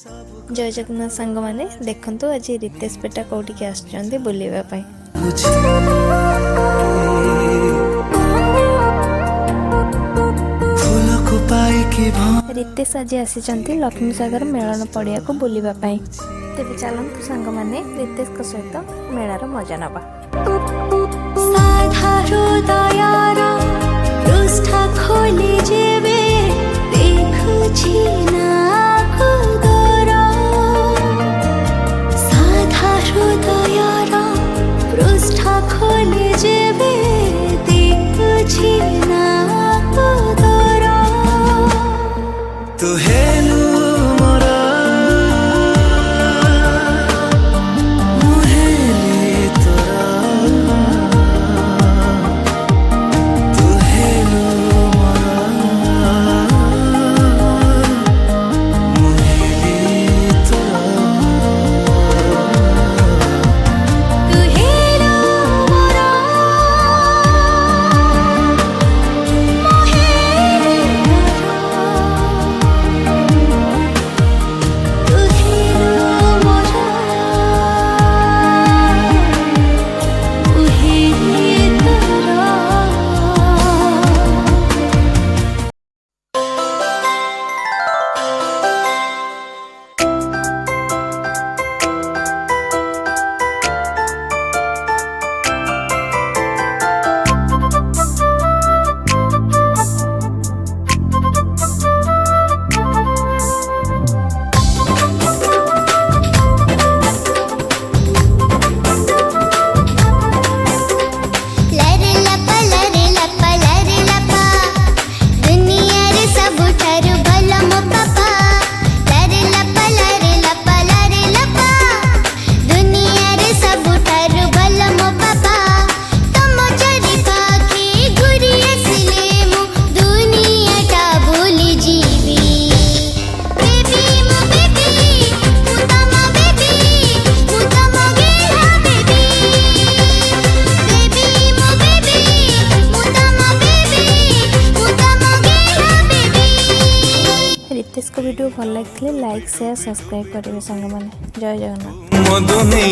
जय जगन्नाथ सांग मैंने देखु आज रितेश बेटा कौटिक आसुँच बुलवाई। रितेश आज आसी लक्ष्मी सागर मेलन पड़िया को बुलवाई। तेज चलतु सांग मैंने रितेश सहित मेलार मजा नवा। रितेश को वीडियो भल लगे लाइक शेयर सब्सक्राइब करेंगे सांग मैंने। जय जगन्नाथ।